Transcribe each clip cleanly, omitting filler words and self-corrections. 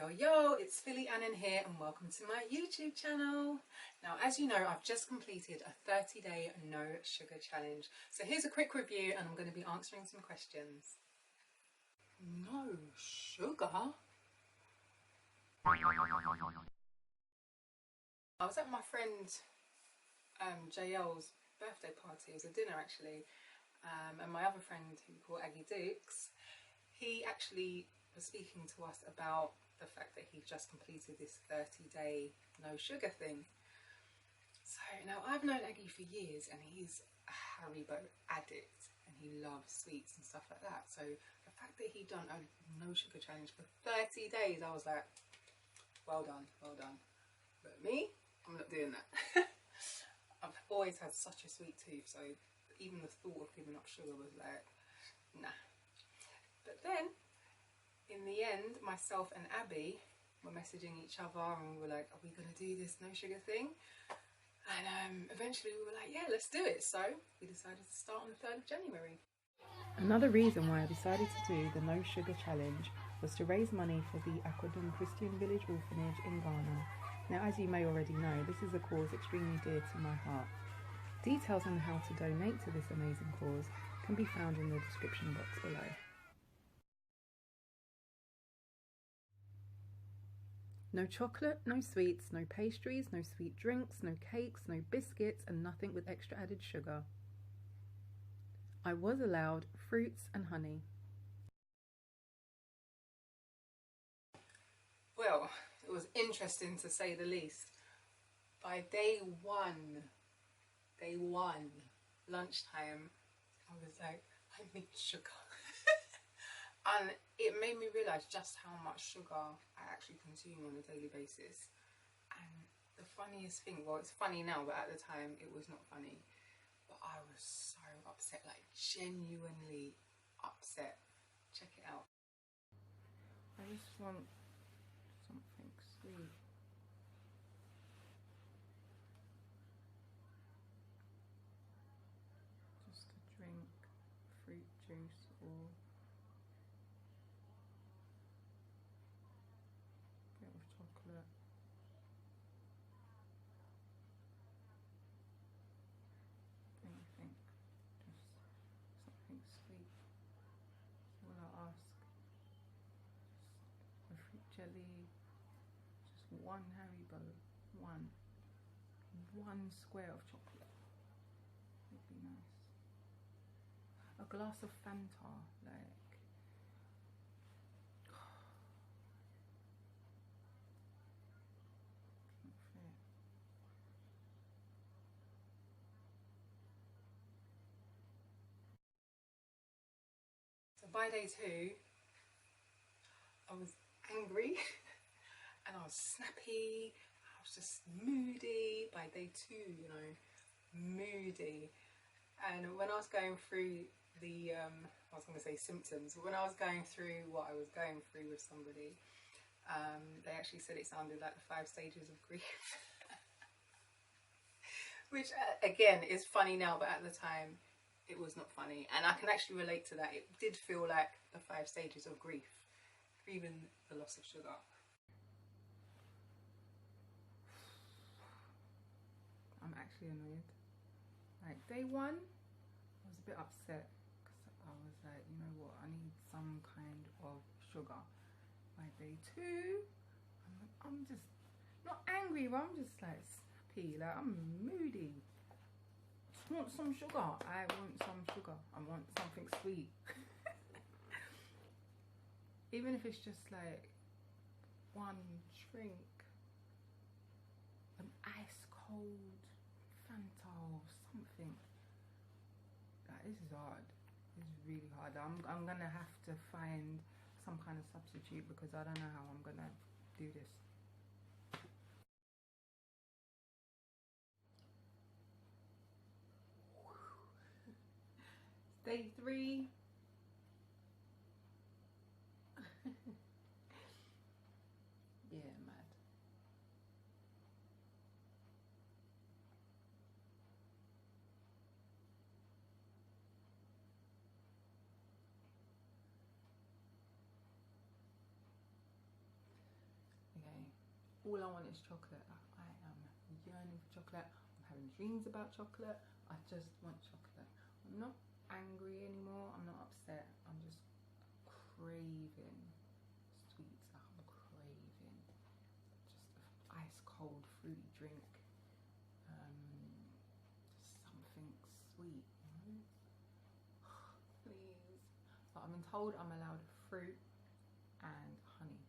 Yo, it's Filly Anan here and welcome to my YouTube channel. Now, as you know, I've just completed a 30-day no sugar challenge. So here's a quick review and I'm going to be answering some questions. No sugar? I was at my friend JL's birthday party. It was a dinner actually. And my other friend, who we call Aggi Dukes, he actually was speaking to us about the fact that he just completed this 30-day no sugar thing. So now I've known Aggi for years and he's a Haribo addict and he loves sweets and stuff like that. So the fact that he done a no sugar challenge for 30 days, I was like, well done, well done. But me, I'm not doing that. I've always had such a sweet tooth, so even the thought of giving up sugar was like, nah. But then in the end, myself and Abby were messaging each other and we were like, are we going to do this no sugar thing? And eventually we were like, yeah, let's do it. So we decided to start on the 3rd of January. Another reason why I decided to do the no sugar challenge was to raise money for the Aquadom Christian Village Orphanage in Ghana. Now, as you may already know, this is a cause extremely dear to my heart. Details on how to donate to this amazing cause can be found in the description box below. No chocolate, no sweets, no pastries, no sweet drinks, no cakes, no biscuits, and nothing with extra added sugar. I was allowed fruits and honey. Well, it was interesting to say the least. By day one, lunchtime, I was like, I need sugar. And it made me realise just how much sugar I actually consume on a daily basis. And the funniest thing, well, it's funny now, but at the time it was not funny. But I was so upset, like genuinely upset. Check it out. I just want something sweet. Just to drink fruit juice or a bit of chocolate. Anything. Just something sweet. That's all I ask. Just a fruit jelly. Just one Haribo. One square of chocolate. Would be nice. A glass of Fanta, like. Not fair. So by day 2, I was angry and I was snappy. I was just moody. By day 2, you know, moody. And when I was going through the, I was going to say symptoms, but when I was going through what I was going through with somebody, they actually said it sounded like the 5 stages of grief. Which, again, is funny now, but at the time, it was not funny. And I can actually relate to that. It did feel like the 5 stages of grief, even the loss of sugar. I'm actually annoyed. Like day 1, I was a bit upset because I was like, you know what, I need some kind of sugar. By day 2, I'm just not angry, but I'm just like snappy, like I'm moody. Just want some sugar. I want some sugar. I want something sweet. Even if it's just like one drink, an ice cold Fanta or something. Like, this is hard. This is really hard. I'm gonna have to find some kind of substitute because I don't know how I'm gonna do this. Day 3. Yeah, mad. all I want is chocolate. Like, I am yearning for chocolate. I'm having dreams about chocolate. I just want chocolate. I'm not angry anymore. I'm not upset. I'm just craving sweets. Like, I'm craving just an ice cold fruity drink. Something sweet, you know? Please. But I've been told I'm allowed fruit and honey.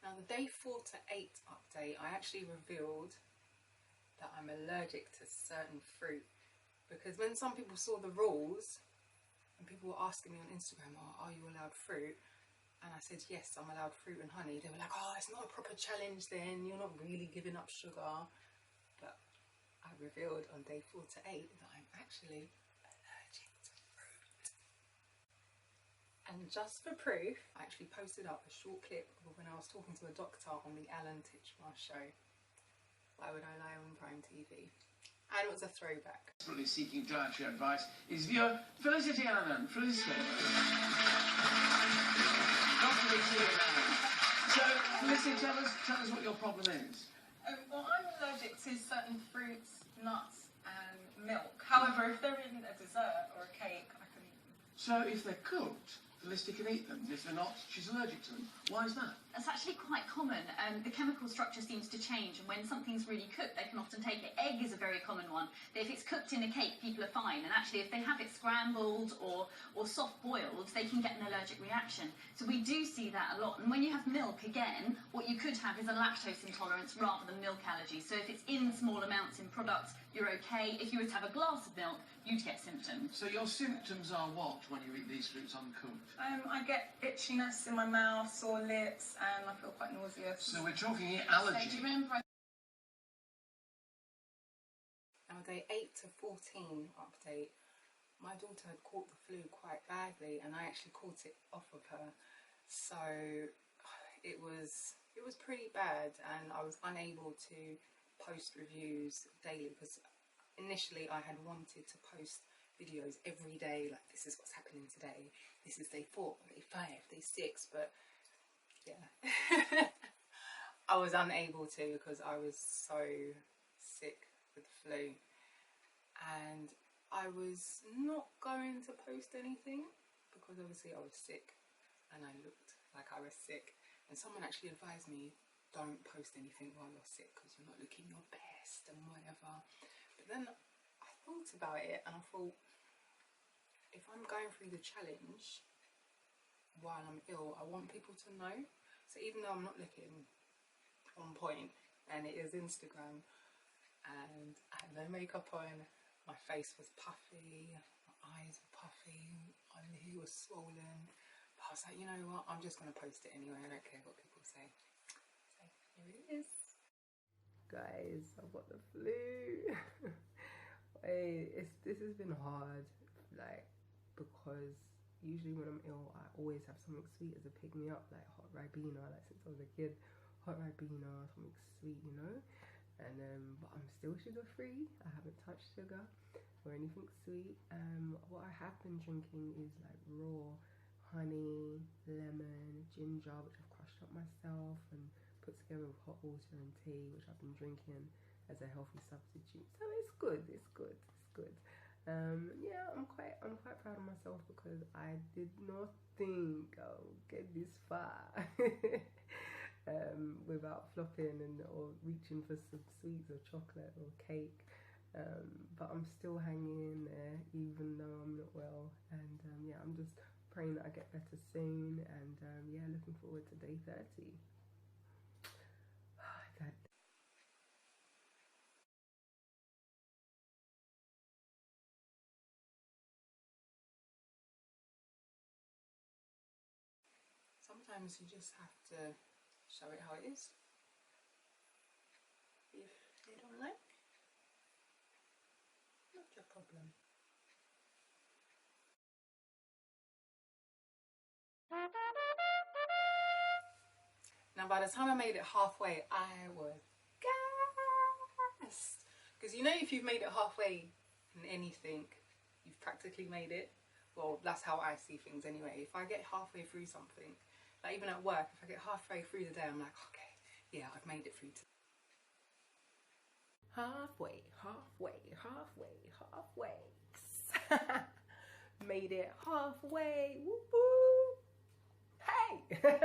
Now the day 4 to 8 update, I actually revealed that I'm allergic to certain fruit, because when some people saw the rules and people were asking me on Instagram, oh, are you allowed fruit? And I said, yes, I'm allowed fruit and honey. They were like, oh, it's not a proper challenge then, you're not really giving up sugar. But I revealed on day 4 to 8 that I'm actually allergic to fruit. And just for proof, I actually posted up a short clip of when I was talking to a doctor on the Alan Titchmarsh Show. Why Would I Lie on Prime TV? And it was a throwback. Desperately seeking dietary advice is viewer Fillicity Anan. Felicity. Dr. Filly Anan. So, Felicity, tell us what your problem is. Well, I'm allergic to certain fruits, nuts and milk. However, if they're in a dessert or a cake, I can eat them. So, if they're cooked, Felicity can eat them. If they're not, she's allergic to them. Why is that? That's actually quite common. The chemical structure seems to change, and when something's really cooked, they can often take it. Egg is a very common one. But if it's cooked in a cake, people are fine. And actually, if they have it scrambled or soft boiled, they can get an allergic reaction. So we do see that a lot. And when you have milk, again, what you could have is a lactose intolerance rather than milk allergy. So if it's in small amounts in products, you're okay. If you were to have a glass of milk, you'd get symptoms. So your symptoms are what when you eat these fruits uncooked? I get itchiness in my mouth, sore lips, and I feel quite nauseous. So we're talking here allergy. So do you remember? Now day 8 to 14 update, my daughter had caught the flu quite badly, and I actually caught it off of her. So it was pretty bad, and I was unable to post reviews daily, because initially I had wanted to post videos every day, like this is what's happening today, this is day 4, day 5, day 6, but yeah. I was unable to because I was so sick with the flu, and I was not going to post anything because obviously I was sick and I looked like I was sick, and someone actually advised me, don't post anything while you're sick because you're not looking your best and whatever. But then I thought about it and I thought, if I'm going through the challenge while I'm ill, I want people to know. So even though I'm not looking on point, and it is Instagram, and I had no makeup on, my face was puffy, my eyes were puffy, my hair was swollen, but I was like, you know what, I'm just going to post it anyway, I don't care what people say. So here it is. Guys, I've got the flu. This has been hard, like, because usually when I'm ill, I always have something sweet as a pick-me-up, like hot Ribena, like since I was a kid, hot Ribena, something sweet, you know. And but I'm still sugar-free. I haven't touched sugar or anything sweet. What I have been drinking is like raw honey, lemon, ginger, which I've crushed up myself and put together with hot water and tea, which I've been drinking as a healthy substitute. So it's good, it's good, it's good. Yeah, I'm quite proud of myself because I did not think I'll get this far without flopping or reaching for some sweets or chocolate or cake. But I'm still hanging in there even though I'm not well, and yeah, I'm just praying that I get better soon, and yeah, looking forward to day 30. Sometimes you just have to show it how it is. If they don't like, not your problem. Now by the time I made it halfway, I was gassed. Because you know, if you've made it halfway in anything, you've practically made it. Well, that's how I see things anyway. If I get halfway through something, Like even at work, if I get halfway through the day, I'm like, okay, yeah, I've made it through today. Halfway. Made it halfway. Woo-hoo. Hey!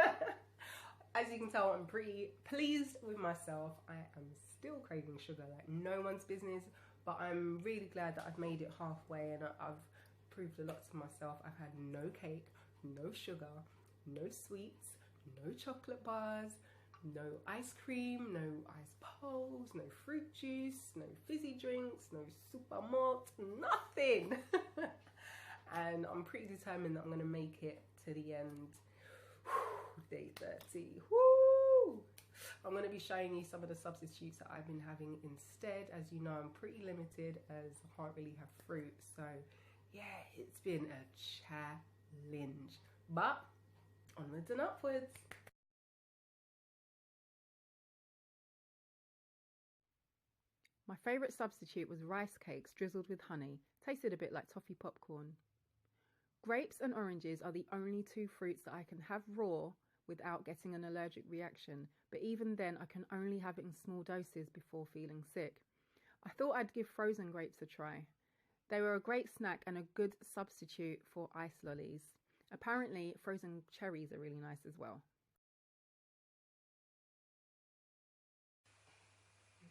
As you can tell, I'm pretty pleased with myself. I am still craving sugar like no one's business, but I'm really glad that I've made it halfway, and I've proved a lot to myself. I've had no cake, no sugar, no sweets, no chocolate bars, no ice cream, no ice poles, no fruit juice, no fizzy drinks, no super malt, nothing. And I'm pretty determined that I'm going to make it to the end. Day 30. Woo! I'm going to be showing you some of the substitutes that I've been having instead. As you know, I'm pretty limited as I can't really have fruit. So yeah, it's been a challenge. But onwards and upwards. My favourite substitute was rice cakes drizzled with honey. Tasted a bit like toffee popcorn. Grapes and oranges are the only two fruits that I can have raw without getting an allergic reaction, but even then I can only have it in small doses before feeling sick. I thought I'd give frozen grapes a try. They were a great snack and a good substitute for ice lollies. Apparently frozen cherries are really nice as well.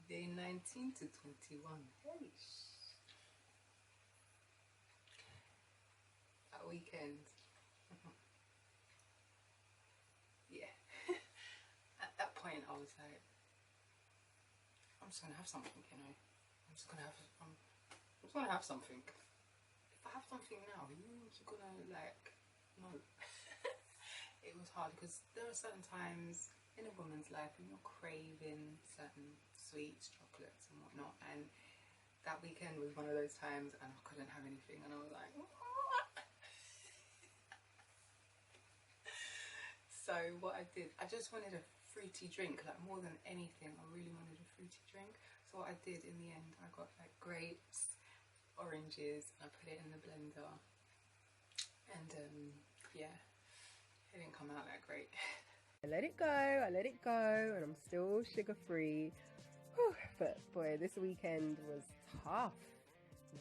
Day 19 to 21. Hey. That weekend. Yeah. At that point I was like, I'm just gonna have something, you know. I'm just gonna have something. If I have something now, you're just gonna like, no. It was hard because there are certain times in a woman's life when you're craving certain sweets, chocolates and whatnot, and that weekend was one of those times and I couldn't have anything, and I was like, so what I did, I just wanted a fruity drink, like more than anything I really wanted a fruity drink. So what I did in the end, I got like grapes, oranges, and I put it in the blender, and yeah, it didn't come out that great. I let it go, and I'm still sugar free. But boy, this weekend was tough.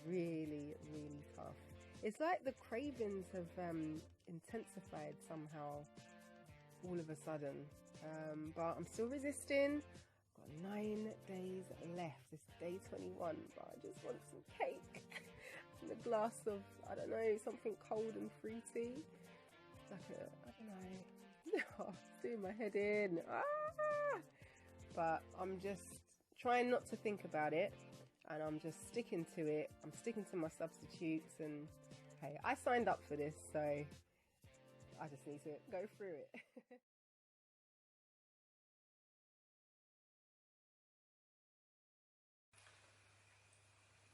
Really, really tough. It's like the cravings have intensified somehow all of a sudden. But I'm still resisting. I've got 9 days left. It's day 21, but I just want some cake and a glass of, I don't know, something cold and fruity. Like a, I don't know. Oh, it's doing my head in. Ah! But I'm just trying not to think about it, and I'm just sticking to it. I'm sticking to my substitutes, and hey, I signed up for this, so I just need to go through it.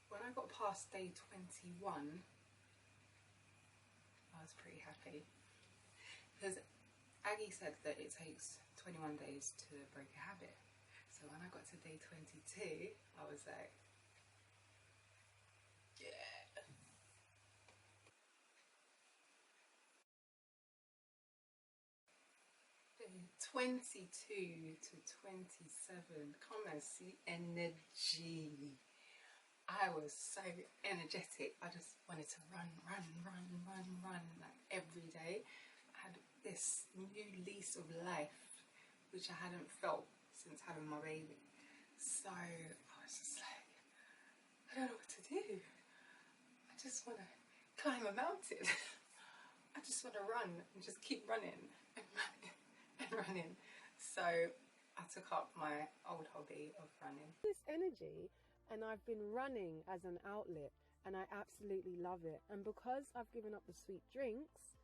When I got past day 21, I was pretty happy because Aggie said that it takes 21 days to break a habit. So when I got to day 22, I was like, yeah. Day 22 to 27, come and see energy. I was so energetic. I just wanted to run like every day. I had this new lease of life, which I hadn't felt since having my baby. So I was just like, I don't know what to do. I just want to climb a mountain. I just want to run and just keep running and running and running. So I took up my old hobby of running. This energy, and I've been running as an outlet, and I absolutely love it. And because I've given up the sweet drinks,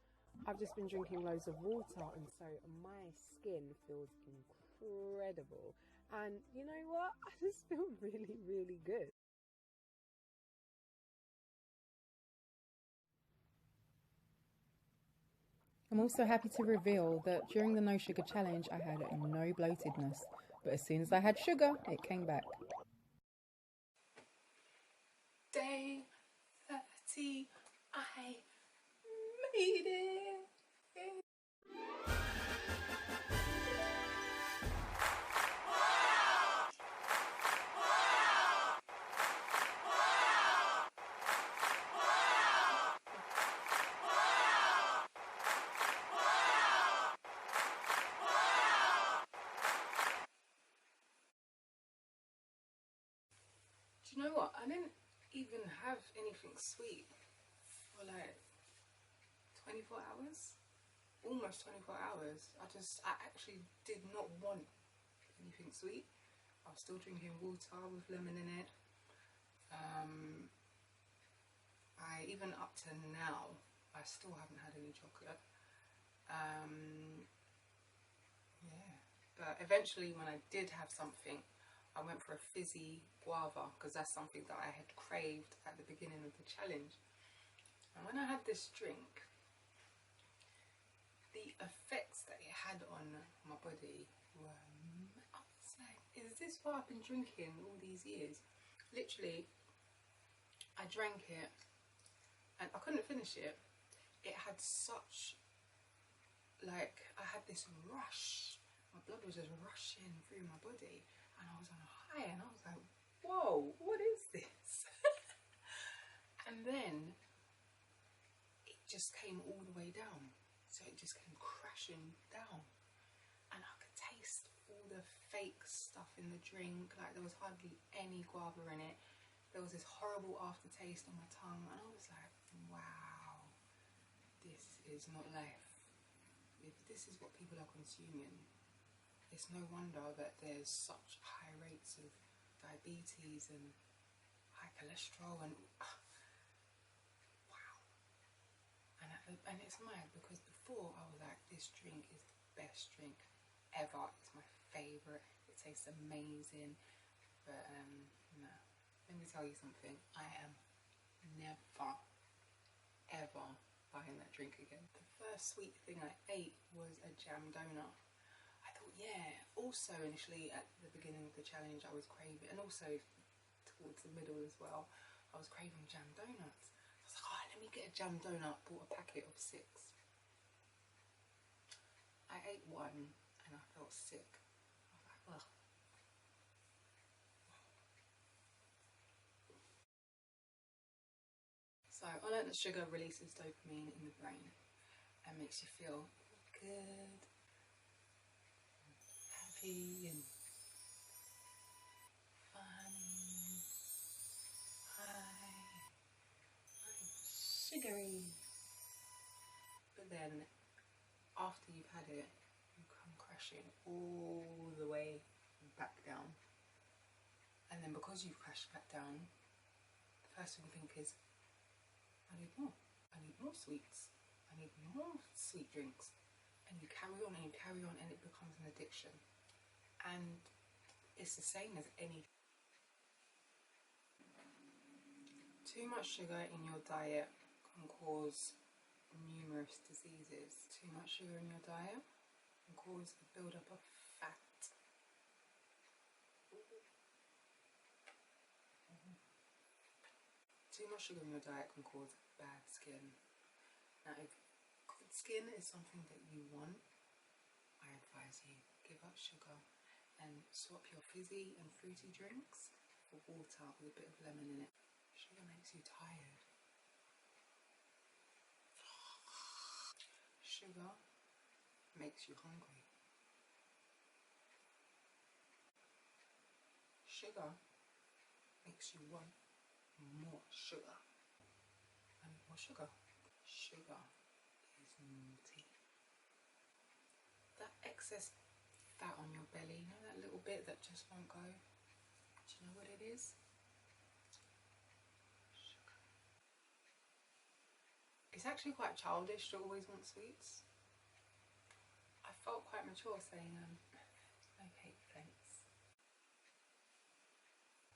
I've just been drinking loads of water, and so my skin feels incredible. And you know what? I just feel really, really good. I'm also happy to reveal that during the no sugar challenge I had no bloatedness, but as soon as I had sugar, it came back. Day 30, I made it. I didn't even have anything sweet for like 24 hours, almost 24 hours. I actually did not want anything sweet. I was still drinking water with lemon in it. I even up to now, I still haven't had any chocolate. Yeah, but eventually when I did have something, I went for a fizzy guava, because that's something that I had craved at the beginning of the challenge. And when I had this drink, the effects that it had on my body were, I was like, is this what I've been drinking all these years? Literally, I drank it and I couldn't finish it. It had such, like, I had this rush. My blood was just rushing through my body and I was on a high and I was like, whoa, what is this? And then it just came all the way down. So it just came crashing down. And I could taste all the fake stuff in the drink. Like, there was hardly any guava in it. There was this horrible aftertaste on my tongue. And I was like, wow, this is not life. If this is what people are consuming, it's no wonder that there's such high rates of diabetes and high cholesterol and wow. And it's mad because before I was like, this drink is the best drink ever. It's my favourite. It tastes amazing. But no. Let me tell you something. I am never, ever buying that drink again. The first sweet thing I ate was a jam donut. I thought, yeah. Also, initially at the beginning of the challenge, I was craving, and also towards the middle as well, I was craving jam donuts. I was like, oh, let me get a jam donut. Bought a packet of 6. I ate one and I felt sick. I was like, ugh. So I learned that sugar releases dopamine in the brain and makes you feel good, happy and funny, high, sugary. But then after you've had it, you come crashing all the way back down. And then because you've crashed back down, the first thing you think is, I need more. I need more sweets. I need more sweet drinks. And you carry on and you carry on and it becomes an addiction. And it's the same as any. Too much sugar in your diet can cause numerous diseases. Too much sugar in your diet can cause a build-up of fat. Too much sugar in your diet can cause bad skin. Now, if good skin is something that you want, I advise you give up sugar and swap your fizzy and fruity drinks for water with a bit of lemon in it. Sugar makes you tired. Sugar makes you hungry. Sugar makes you want more sugar. And more sugar. Sugar is naughty. That excess fat on your belly, you know that little bit that just won't go? Do you know what it is? Sugar. It's actually quite childish to always want sweets. I felt quite mature saying, okay, thanks.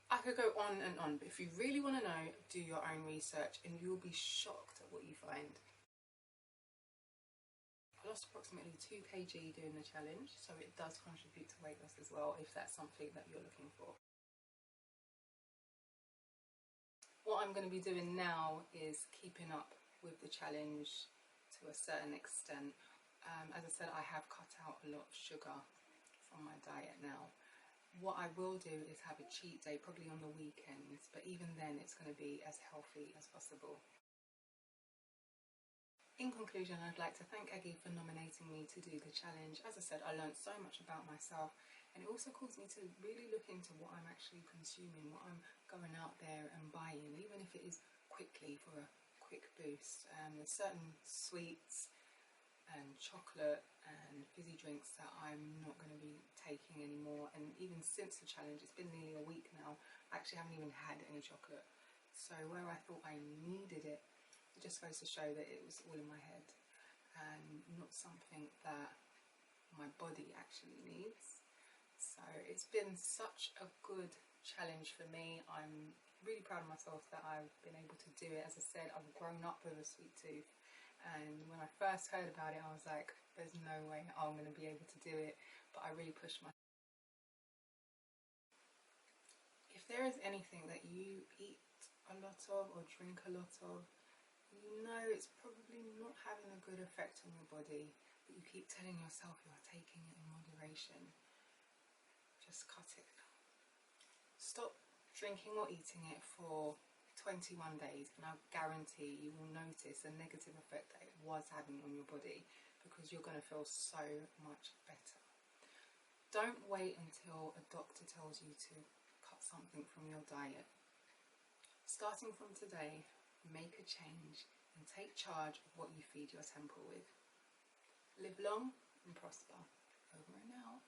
I could go on and on, but if you really want to know, do your own research and you'll be shocked at what you find. I lost approximately 2 kg doing the challenge, so it does contribute to weight loss as well if that's something that you're looking for. What I'm going to be doing now is keeping up with the challenge to a certain extent. As I said, I have cut out a lot of sugar from my diet now. What I will do is have a cheat day, probably on the weekends, but even then it's going to be as healthy as possible. In conclusion, I'd like to thank Aggi for nominating me to do the challenge. As I said, I learned so much about myself And it also caused me to really look into what I'm actually consuming, what I'm going out there and buying, even if it is quickly for a quick boost. There's certain sweets and chocolate and fizzy drinks that I'm not going to be taking anymore. And even since the challenge, it's been nearly a week now, I actually haven't even had any chocolate. So where I thought I needed it, it just goes to show that it was all in my head and not something that my body actually needs. So it's been such a good challenge for me. I'm really proud of myself that I've been able to do it. As I said, I've grown up with a sweet tooth, and when I first heard about it, I was like, there's no way I'm going to be able to do it, but I really pushed myself. If there is anything that you eat a lot of or drink a lot of, you know it's probably not having a good effect on your body, but you keep telling yourself you are taking it in moderation, just cut it. Stop drinking or eating it for 21 days and I guarantee you will notice the negative effect that it was having on your body, because you're going to feel so much better. Don't wait until a doctor tells you to cut something from your diet. Starting from today, make a change and take charge of what you feed your temple with. Live long and prosper. Over and out.